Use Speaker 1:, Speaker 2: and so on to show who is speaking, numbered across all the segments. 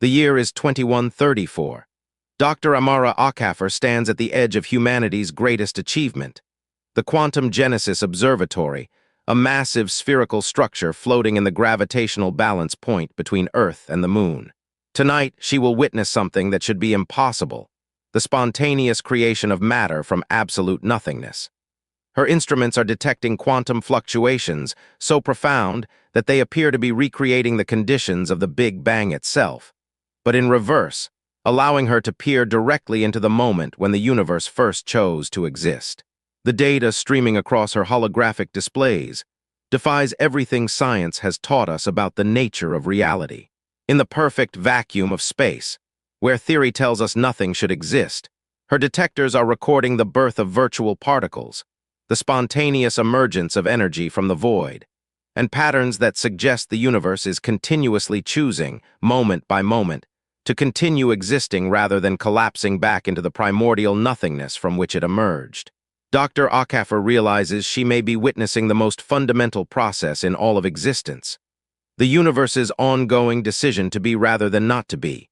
Speaker 1: The year is 2134. Dr. Amara Akaffer stands at the edge of humanity's greatest achievement, the Quantum Genesis Observatory, a massive spherical structure floating in the gravitational balance point between Earth and the Moon. Tonight, she will witness something that should be impossible, the spontaneous creation of matter from absolute nothingness. Her instruments are detecting quantum fluctuations so profound that they appear to be recreating the conditions of the Big Bang itself, but in reverse, allowing her to peer directly into the moment when the universe first chose to exist. The data streaming across her holographic displays defies everything science has taught us about the nature of reality. In the perfect vacuum of space, where theory tells us nothing should exist, her detectors are recording the birth of virtual particles, the spontaneous emergence of energy from the void, and patterns that suggest the universe is continuously choosing, moment by moment, to continue existing rather than collapsing back into the primordial nothingness from which it emerged. Dr. Akaffer realizes she may be witnessing the most fundamental process in all of existence, the universe's ongoing decision to be rather than not to be.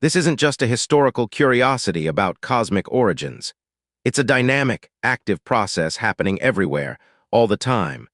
Speaker 1: This isn't just a historical curiosity about cosmic origins. It's a dynamic, active process happening everywhere, all the time,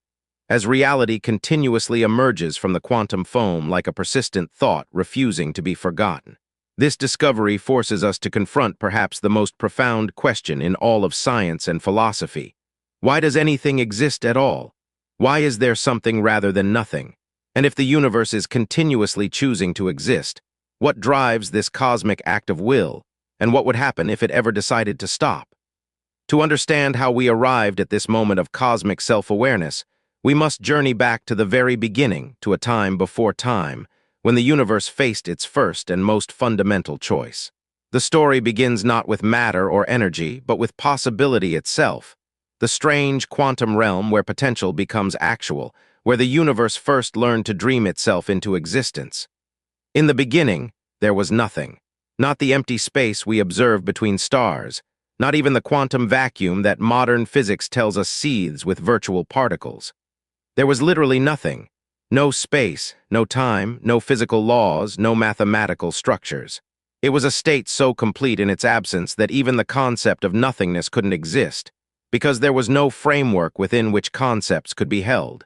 Speaker 1: as reality continuously emerges from the quantum foam like a persistent thought refusing to be forgotten. This discovery forces us to confront perhaps the most profound question in all of science and philosophy. Why does anything exist at all? Why is there something rather than nothing? And if the universe is continuously choosing to exist, what drives this cosmic act of will, and what would happen if it ever decided to stop? To understand how we arrived at this moment of cosmic self-awareness, we must journey back to the very beginning, to a time before time, when the universe faced its first and most fundamental choice. The story begins not with matter or energy, but with possibility itself, the strange quantum realm where potential becomes actual, where the universe first learned to dream itself into existence. In the beginning, there was nothing, not the empty space we observe between stars, not even the quantum vacuum that modern physics tells us seethes with virtual particles. There was literally nothing. No space, no time, no physical laws, no mathematical structures. It was a state so complete in its absence that even the concept of nothingness couldn't exist, because there was no framework within which concepts could be held.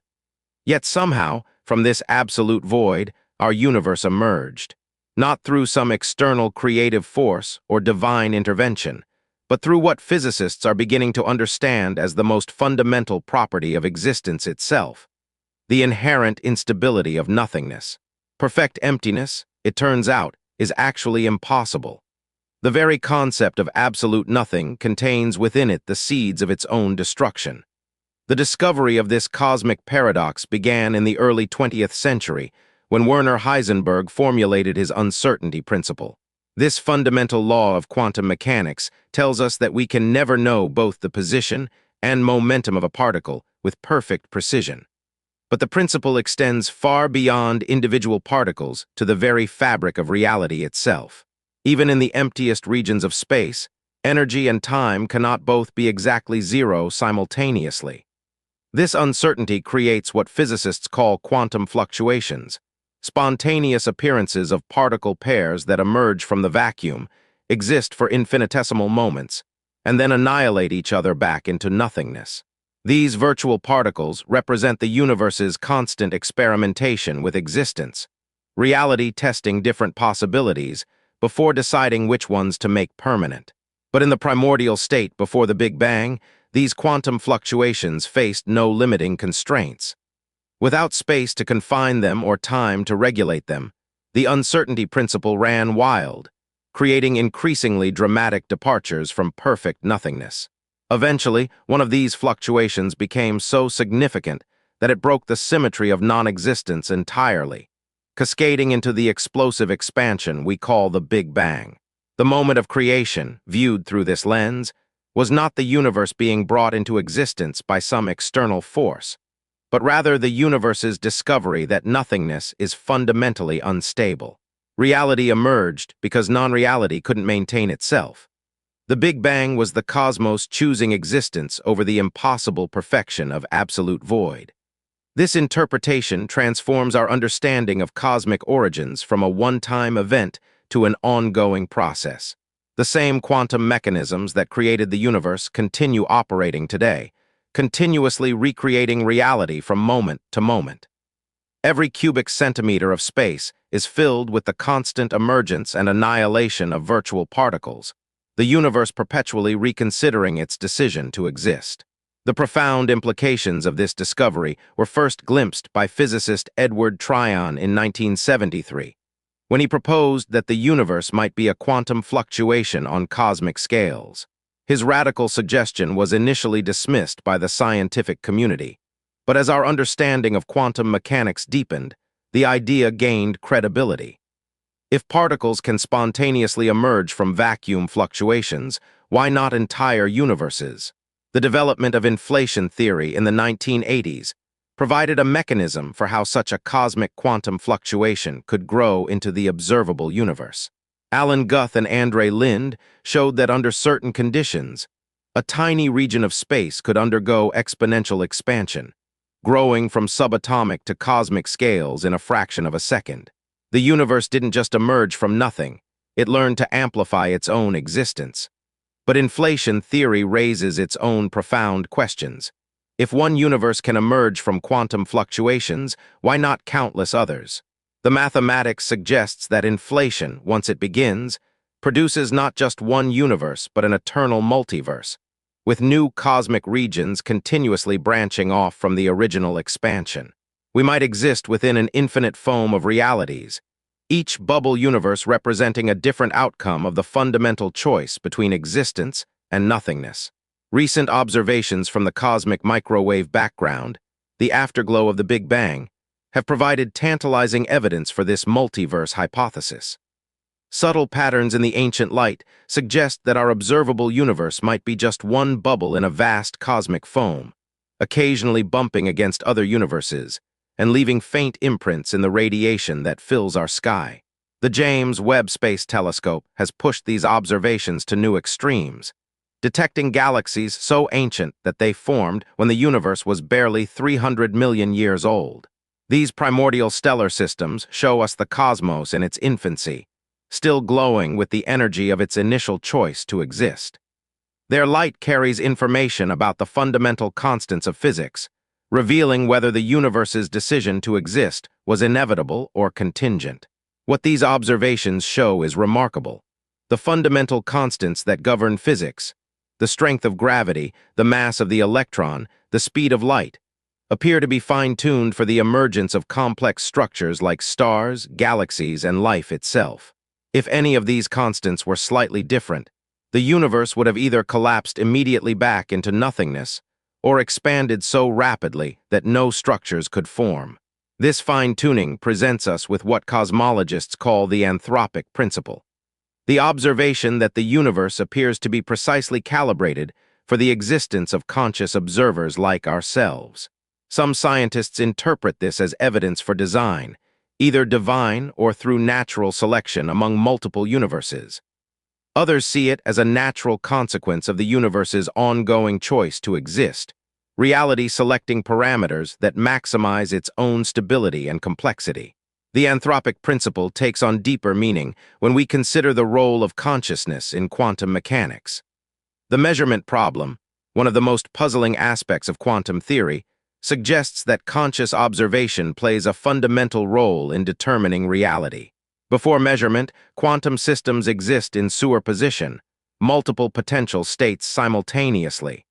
Speaker 1: Yet somehow, from this absolute void, our universe emerged, not through some external creative force or divine intervention, but through what physicists are beginning to understand as the most fundamental property of existence itself, the inherent instability of nothingness. Perfect emptiness, it turns out, is actually impossible. The very concept of absolute nothing contains within it the seeds of its own destruction. The discovery of this cosmic paradox began in the early 20th century, when Werner Heisenberg formulated his uncertainty principle. This fundamental law of quantum mechanics tells us that we can never know both the position and momentum of a particle with perfect precision. But the principle extends far beyond individual particles to the very fabric of reality itself. Even in the emptiest regions of space, energy and time cannot both be exactly zero simultaneously. This uncertainty creates what physicists call quantum fluctuations, spontaneous appearances of particle pairs that emerge from the vacuum, exist for infinitesimal moments, and then annihilate each other back into nothingness. These virtual particles represent the universe's constant experimentation with existence, reality testing different possibilities before deciding which ones to make permanent. But in the primordial state before the Big Bang, these quantum fluctuations faced no limiting constraints. Without space to confine them or time to regulate them, the uncertainty principle ran wild, creating increasingly dramatic departures from perfect nothingness. Eventually, one of these fluctuations became so significant that it broke the symmetry of non-existence entirely, cascading into the explosive expansion we call the Big Bang. The moment of creation, viewed through this lens, was not the universe being brought into existence by some external force, but rather the universe's discovery that nothingness is fundamentally unstable. Reality emerged because non-reality couldn't maintain itself. The Big Bang was the cosmos choosing existence over the impossible perfection of absolute void. This interpretation transforms our understanding of cosmic origins from a one-time event to an ongoing process. The same quantum mechanisms that created the universe continue operating today, continuously recreating reality from moment to moment. Every cubic centimeter of space is filled with the constant emergence and annihilation of virtual particles, the universe perpetually reconsidering its decision to exist. The profound implications of this discovery were first glimpsed by physicist Edward Tryon in 1973, when he proposed that the universe might be a quantum fluctuation on cosmic scales. His radical suggestion was initially dismissed by the scientific community, but as our understanding of quantum mechanics deepened, the idea gained credibility. If particles can spontaneously emerge from vacuum fluctuations, why not entire universes? The development of inflation theory in the 1980s provided a mechanism for how such a cosmic quantum fluctuation could grow into the observable universe. Alan Guth and Andre Linde showed that under certain conditions, a tiny region of space could undergo exponential expansion, growing from subatomic to cosmic scales in a fraction of a second. The universe didn't just emerge from nothing, it learned to amplify its own existence. But inflation theory raises its own profound questions. If one universe can emerge from quantum fluctuations, why not countless others? The mathematics suggests that inflation, once it begins, produces not just one universe but an eternal multiverse, with new cosmic regions continuously branching off from the original expansion. We might exist within an infinite foam of realities, each bubble universe representing a different outcome of the fundamental choice between existence and nothingness. Recent observations from the cosmic microwave background, the afterglow of the Big Bang, have provided tantalizing evidence for this multiverse hypothesis. Subtle patterns in the ancient light suggest that our observable universe might be just one bubble in a vast cosmic foam, occasionally bumping against other universes and leaving faint imprints in the radiation that fills our sky. The James Webb Space Telescope has pushed these observations to new extremes, detecting galaxies so ancient that they formed when the universe was barely 300 million years old. These primordial stellar systems show us the cosmos in its infancy, still glowing with the energy of its initial choice to exist. Their light carries information about the fundamental constants of physics, revealing whether the universe's decision to exist was inevitable or contingent. What these observations show is remarkable. The fundamental constants that govern physics, the strength of gravity, the mass of the electron, the speed of light, appear to be fine-tuned for the emergence of complex structures like stars, galaxies, and life itself. If any of these constants were slightly different, the universe would have either collapsed immediately back into nothingness or expanded so rapidly that no structures could form. This fine-tuning presents us with what cosmologists call the anthropic principle, the observation that the universe appears to be precisely calibrated for the existence of conscious observers like ourselves. Some scientists interpret this as evidence for design, either divine or through natural selection among multiple universes. Others see it as a natural consequence of the universe's ongoing choice to exist, reality selecting parameters that maximize its own stability and complexity. The anthropic principle takes on deeper meaning when we consider the role of consciousness in quantum mechanics. The measurement problem, one of the most puzzling aspects of quantum theory, suggests that conscious observation plays a fundamental role in determining reality. Before measurement, quantum systems exist in superposition, multiple potential states simultaneously.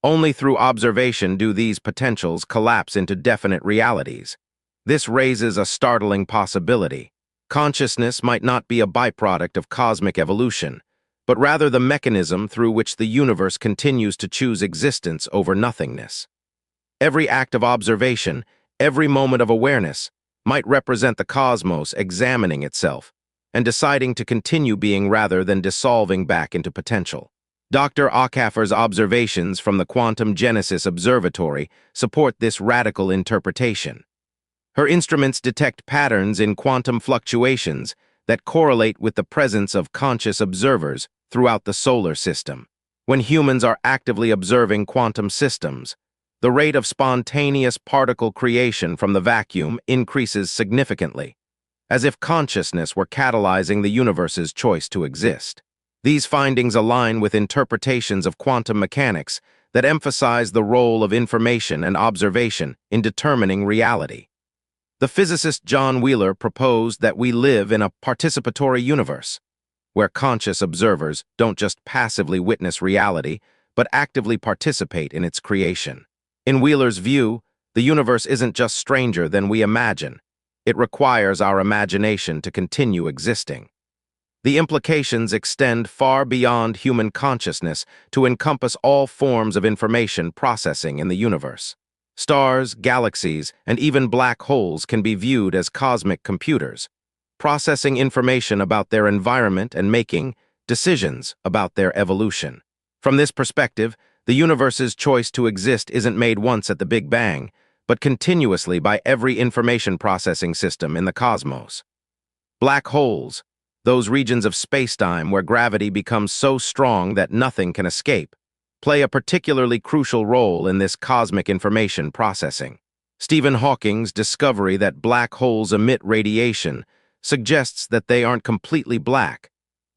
Speaker 1: Only through observation do these potentials collapse into definite realities. This raises a startling possibility. Consciousness might not be a byproduct of cosmic evolution, but rather the mechanism through which the universe continues to choose existence over nothingness. Every act of observation, every moment of awareness, might represent the cosmos examining itself and deciding to continue being rather than dissolving back into potential. Dr. Achafer's observations from the Quantum Genesis Observatory support this radical interpretation. Her instruments detect patterns in quantum fluctuations that correlate with the presence of conscious observers throughout the solar system. When humans are actively observing quantum systems, the rate of spontaneous particle creation from the vacuum increases significantly, as if consciousness were catalyzing the universe's choice to exist. These findings align with interpretations of quantum mechanics that emphasize the role of information and observation in determining reality. The physicist John Wheeler proposed that we live in a participatory universe, where conscious observers don't just passively witness reality, but actively participate in its creation. In Wheeler's view, the universe isn't just stranger than we imagine. It requires our imagination to continue existing. The implications extend far beyond human consciousness to encompass all forms of information processing in the universe. Stars, galaxies, and even black holes can be viewed as cosmic computers, processing information about their environment and making decisions about their evolution. From this perspective, the universe's choice to exist isn't made once at the Big Bang, but continuously by every information processing system in the cosmos. Black holes, those regions of spacetime where gravity becomes so strong that nothing can escape, play a particularly crucial role in this cosmic information processing. Stephen Hawking's discovery that black holes emit radiation suggests that they aren't completely black,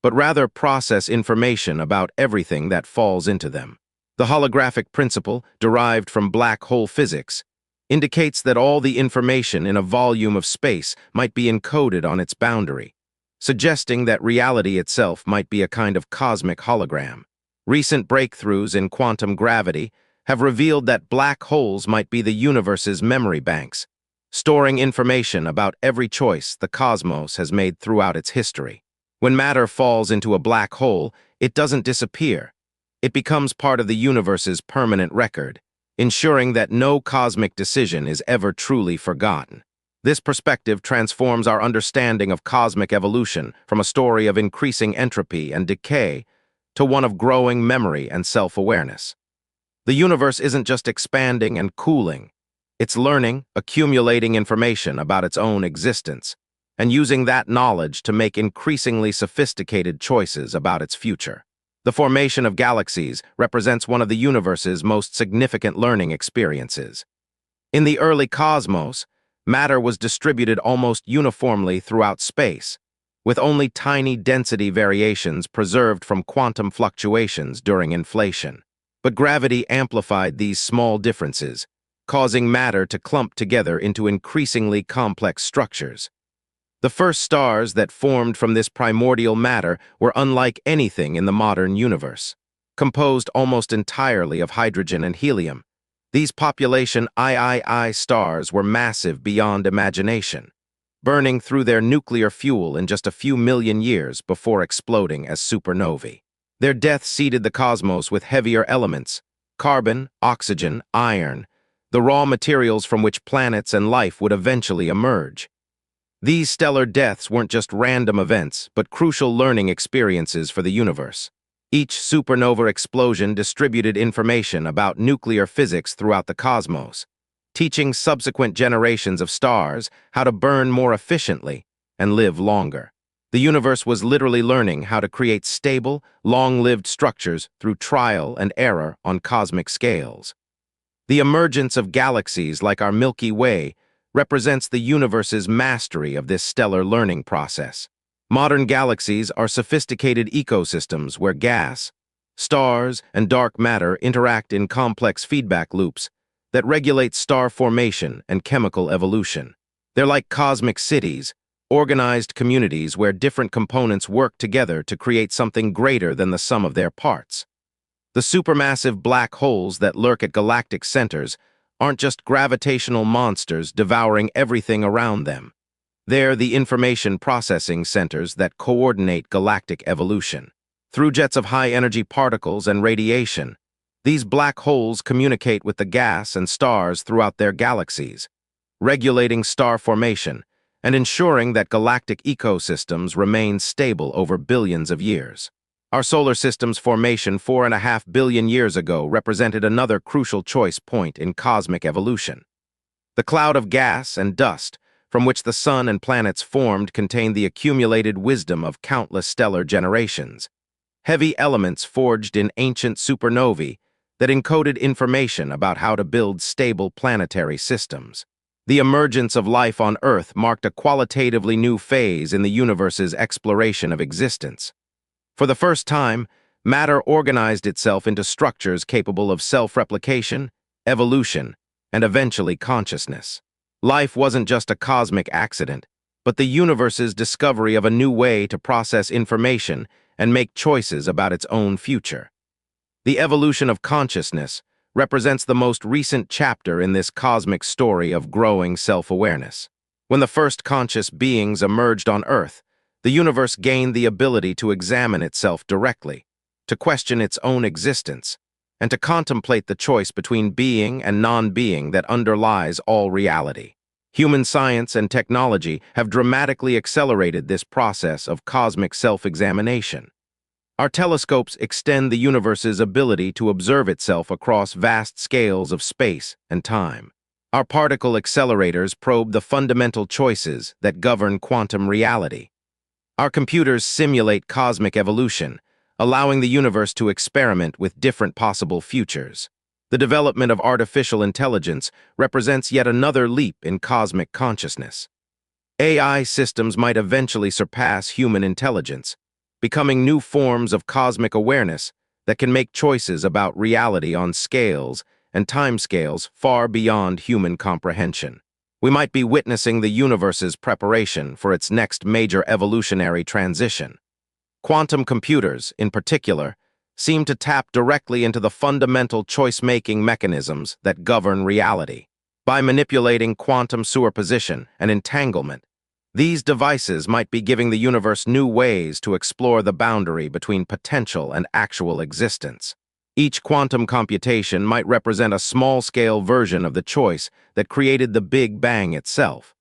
Speaker 1: but rather process information about everything that falls into them. The holographic principle, derived from black hole physics, indicates that all the information in a volume of space might be encoded on its boundary, suggesting that reality itself might be a kind of cosmic hologram. Recent breakthroughs in quantum gravity have revealed that black holes might be the universe's memory banks, storing information about every choice the cosmos has made throughout its history. When matter falls into a black hole, it doesn't disappear. It becomes part of the universe's permanent record, ensuring that no cosmic decision is ever truly forgotten. This perspective transforms our understanding of cosmic evolution from a story of increasing entropy and decay to one of growing memory and self-awareness. The universe isn't just expanding and cooling. It's learning, accumulating information about its own existence, and using that knowledge to make increasingly sophisticated choices about its future. The formation of galaxies represents one of the universe's most significant learning experiences. In the early cosmos, matter was distributed almost uniformly throughout space, with only tiny density variations preserved from quantum fluctuations during inflation. But gravity amplified these small differences, causing matter to clump together into increasingly complex structures. The first stars that formed from this primordial matter were unlike anything in the modern universe. Composed almost entirely of hydrogen and helium, these population III stars were massive beyond imagination, burning through their nuclear fuel in just a few million years before exploding as supernovae. Their death seeded the cosmos with heavier elements, carbon, oxygen, iron, the raw materials from which planets and life would eventually emerge. These stellar deaths weren't just random events, but crucial learning experiences for the universe. Each supernova explosion distributed information about nuclear physics throughout the cosmos, teaching subsequent generations of stars how to burn more efficiently and live longer. The universe was literally learning how to create stable, long-lived structures through trial and error on cosmic scales. The emergence of galaxies like our Milky Way represents the universe's mastery of this stellar learning process. Modern galaxies are sophisticated ecosystems where gas, stars, and dark matter interact in complex feedback loops that regulate star formation and chemical evolution. They're like cosmic cities, organized communities where different components work together to create something greater than the sum of their parts. The supermassive black holes that lurk at galactic centers aren't just gravitational monsters devouring everything around them. They're the information processing centers that coordinate galactic evolution. Through jets of high-energy particles and radiation, these black holes communicate with the gas and stars throughout their galaxies, regulating star formation and ensuring that galactic ecosystems remain stable over billions of years. Our solar system's formation 4.5 billion years ago represented another crucial choice point in cosmic evolution. The cloud of gas and dust from which the sun and planets formed contained the accumulated wisdom of countless stellar generations. Heavy elements forged in ancient supernovae that encoded information about how to build stable planetary systems. The emergence of life on Earth marked a qualitatively new phase in the universe's exploration of existence. For the first time, matter organized itself into structures capable of self-replication, evolution, and eventually consciousness. Life wasn't just a cosmic accident, but the universe's discovery of a new way to process information and make choices about its own future. The evolution of consciousness represents the most recent chapter in this cosmic story of growing self-awareness. When the first conscious beings emerged on Earth, the universe gained the ability to examine itself directly, to question its own existence, and to contemplate the choice between being and non-being that underlies all reality. Human science and technology have dramatically accelerated this process of cosmic self-examination. Our telescopes extend the universe's ability to observe itself across vast scales of space and time. Our particle accelerators probe the fundamental choices that govern quantum reality. Our computers simulate cosmic evolution, allowing the universe to experiment with different possible futures. The development of artificial intelligence represents yet another leap in cosmic consciousness. AI systems might eventually surpass human intelligence, becoming new forms of cosmic awareness that can make choices about reality on scales and timescales far beyond human comprehension. We might be witnessing the universe's preparation for its next major evolutionary transition. Quantum computers, in particular, seem to tap directly into the fundamental choice-making mechanisms that govern reality. By manipulating quantum superposition and entanglement, these devices might be giving the universe new ways to explore the boundary between potential and actual existence. Each quantum computation might represent a small-scale version of the choice that created the Big Bang itself.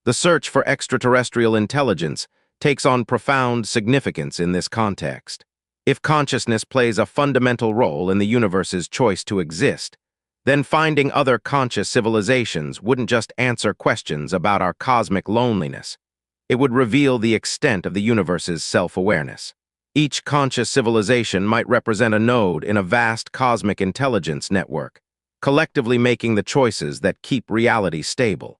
Speaker 1: The search for extraterrestrial intelligence takes on profound significance in this context. If consciousness plays a fundamental role in the universe's choice to exist, then finding other conscious civilizations wouldn't just answer questions about our cosmic loneliness. It would reveal the extent of the universe's self-awareness. Each conscious civilization might represent a node in a vast cosmic intelligence network, collectively making the choices that keep reality stable.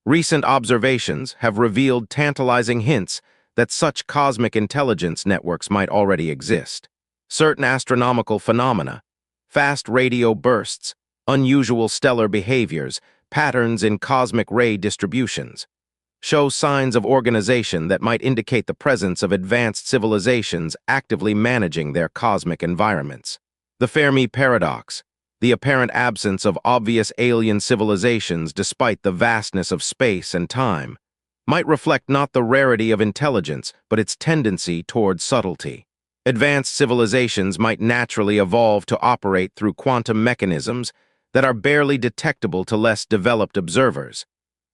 Speaker 1: Recent observations have revealed tantalizing hints that such cosmic intelligence networks might already exist. Certain astronomical phenomena, fast radio bursts, unusual stellar behaviors, patterns in cosmic ray distributions, show signs of organization that might indicate the presence of advanced civilizations actively managing their cosmic environments. The Fermi paradox, the apparent absence of obvious alien civilizations despite the vastness of space and time, might reflect not the rarity of intelligence, but its tendency toward subtlety. Advanced civilizations might naturally evolve to operate through quantum mechanisms that are barely detectable to less developed observers,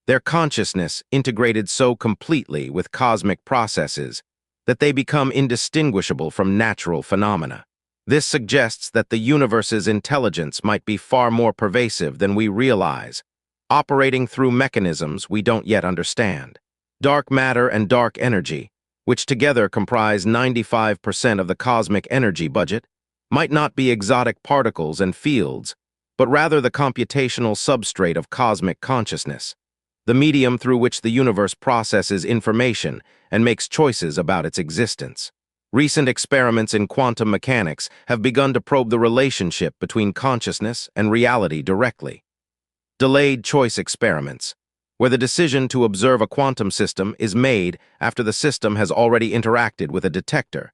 Speaker 1: their consciousness integrated so completely with cosmic processes that they become indistinguishable from natural phenomena. This suggests that the universe's intelligence might be far more pervasive than we realize, operating through mechanisms we don't yet understand. Dark matter and dark energy, which together comprise 95% of the cosmic energy budget, might not be exotic particles and fields, but rather the computational substrate of cosmic consciousness, the medium through which the universe processes information and makes choices about its existence. Recent experiments in quantum mechanics have begun to probe the relationship between consciousness and reality directly. Delayed choice experiments, where the decision to observe a quantum system is made after the system has already interacted with a detector,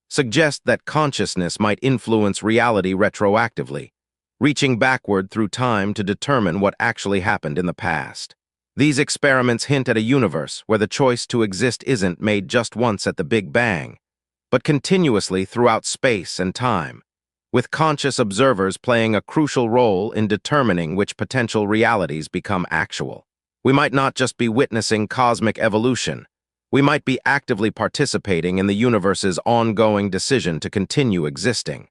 Speaker 1: suggest that consciousness might influence reality retroactively, reaching backward through time to determine what actually happened in the past. These experiments hint at a universe where the choice to exist isn't made just once at the Big Bang, but continuously throughout space and time, with conscious observers playing a crucial role in determining which potential realities become actual. We might not just be witnessing cosmic evolution, we might be actively participating in the universe's ongoing decision to continue existing.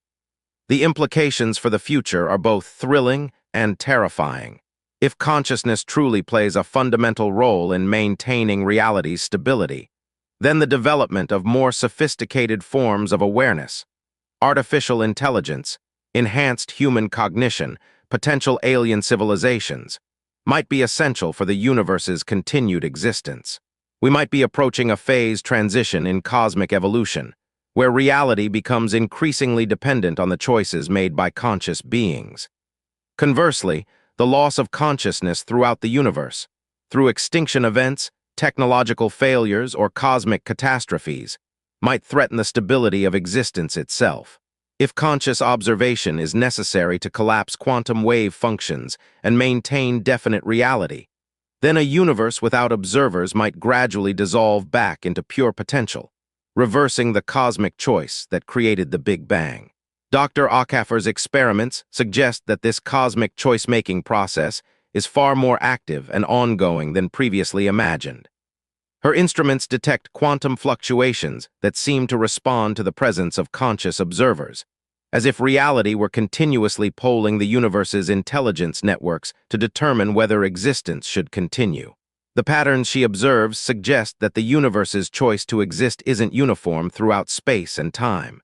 Speaker 1: The implications for the future are both thrilling and terrifying. If consciousness truly plays a fundamental role in maintaining reality's stability, then the development of more sophisticated forms of awareness, artificial intelligence, enhanced human cognition, potential alien civilizations, might be essential for the universe's continued existence. We might be approaching a phase transition in cosmic evolution, where reality becomes increasingly dependent on the choices made by conscious beings. Conversely, the loss of consciousness throughout the universe, through extinction events, technological failures, or cosmic catastrophes, might threaten the stability of existence itself. If conscious observation is necessary to collapse quantum wave functions and maintain definite reality, then a universe without observers might gradually dissolve back into pure potential, reversing the cosmic choice that created the Big Bang. Dr. Akhafer's experiments suggest that this cosmic choice-making process is far more active and ongoing than previously imagined. Her instruments detect quantum fluctuations that seem to respond to the presence of conscious observers, as if reality were continuously polling the universe's intelligence networks to determine whether existence should continue. The patterns she observes suggest that the universe's choice to exist isn't uniform throughout space and time.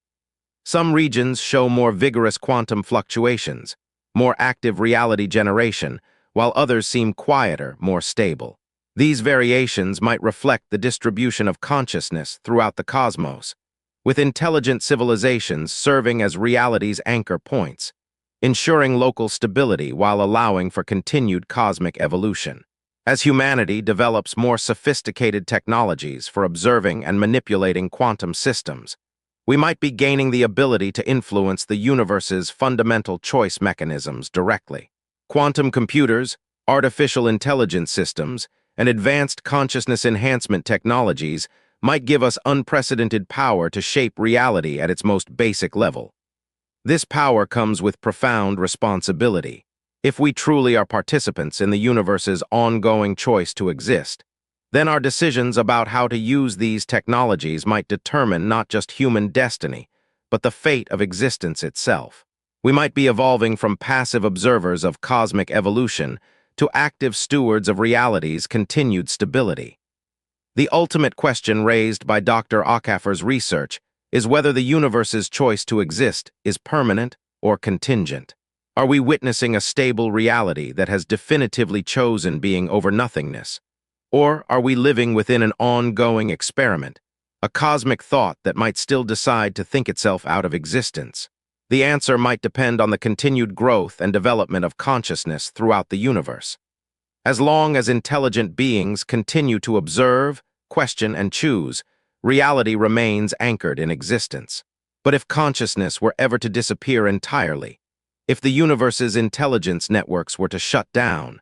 Speaker 1: Some regions show more vigorous quantum fluctuations, more active reality generation, while others seem quieter, more stable. These variations might reflect the distribution of consciousness throughout the cosmos, with intelligent civilizations serving as reality's anchor points, ensuring local stability while allowing for continued cosmic evolution. As humanity develops more sophisticated technologies for observing and manipulating quantum systems, we might be gaining the ability to influence the universe's fundamental choice mechanisms directly. Quantum computers, artificial intelligence systems, and advanced consciousness enhancement technologies might give us unprecedented power to shape reality at its most basic level. This power comes with profound responsibility. If we truly are participants in the universe's ongoing choice to exist, then our decisions about how to use these technologies might determine not just human destiny, but the fate of existence itself. We might be evolving from passive observers of cosmic evolution to active stewards of reality's continued stability. The ultimate question raised by Dr. Akhafer's research is whether the universe's choice to exist is permanent or contingent. Are we witnessing a stable reality that has definitively chosen being over nothingness? Or are we living within an ongoing experiment, a cosmic thought that might still decide to think itself out of existence? The answer might depend on the continued growth and development of consciousness throughout the universe. As long as intelligent beings continue to observe, question, and choose, reality remains anchored in existence. But if consciousness were ever to disappear entirely, if the universe's intelligence networks were to shut down,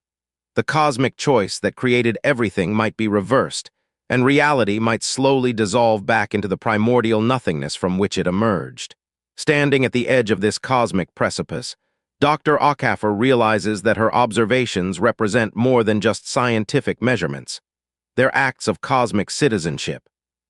Speaker 1: the cosmic choice that created everything might be reversed, and reality might slowly dissolve back into the primordial nothingness from which it emerged. Standing at the edge of this cosmic precipice, Dr. Akhafer realizes that her observations represent more than just scientific measurements. They're acts of cosmic citizenship,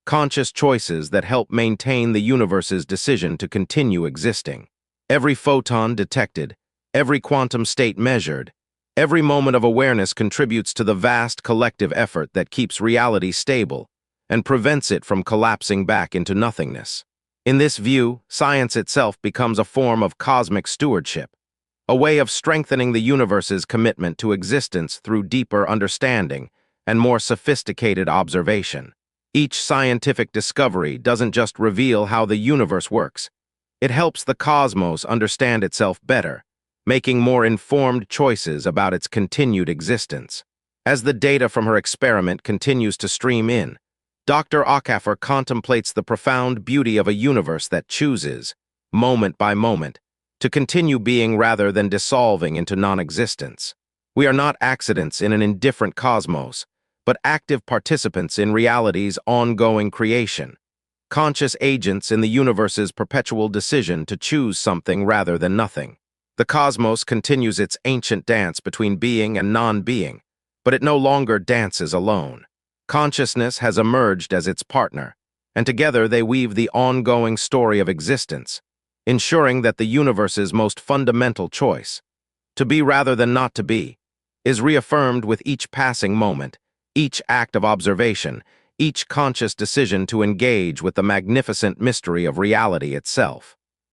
Speaker 1: conscious choices that help maintain the universe's decision to continue existing. Every photon detected, every quantum state measured, every moment of awareness contributes to the vast collective effort that keeps reality stable and prevents it from collapsing back into nothingness. In this view, science itself becomes a form of cosmic stewardship, a way of strengthening the universe's commitment to existence through deeper understanding and more sophisticated observation. Each scientific discovery doesn't just reveal how the universe works, it helps the cosmos understand itself better, making more informed choices about its continued existence. As the data from her experiment continues to stream in, Dr. Akhafer contemplates the profound beauty of a universe that chooses, moment by moment, to continue being rather than dissolving into non-existence. We are not accidents in an indifferent cosmos, but active participants in reality's ongoing creation, conscious agents in the universe's perpetual decision to choose something rather than nothing. The cosmos continues its ancient dance between being and non-being, but it no longer dances alone. Consciousness has emerged as its partner, and together they weave the ongoing story of existence, ensuring that the universe's most fundamental choice, to be rather than not to be, is reaffirmed with each passing moment, each act of observation, each conscious decision to engage with the magnificent mystery of reality itself.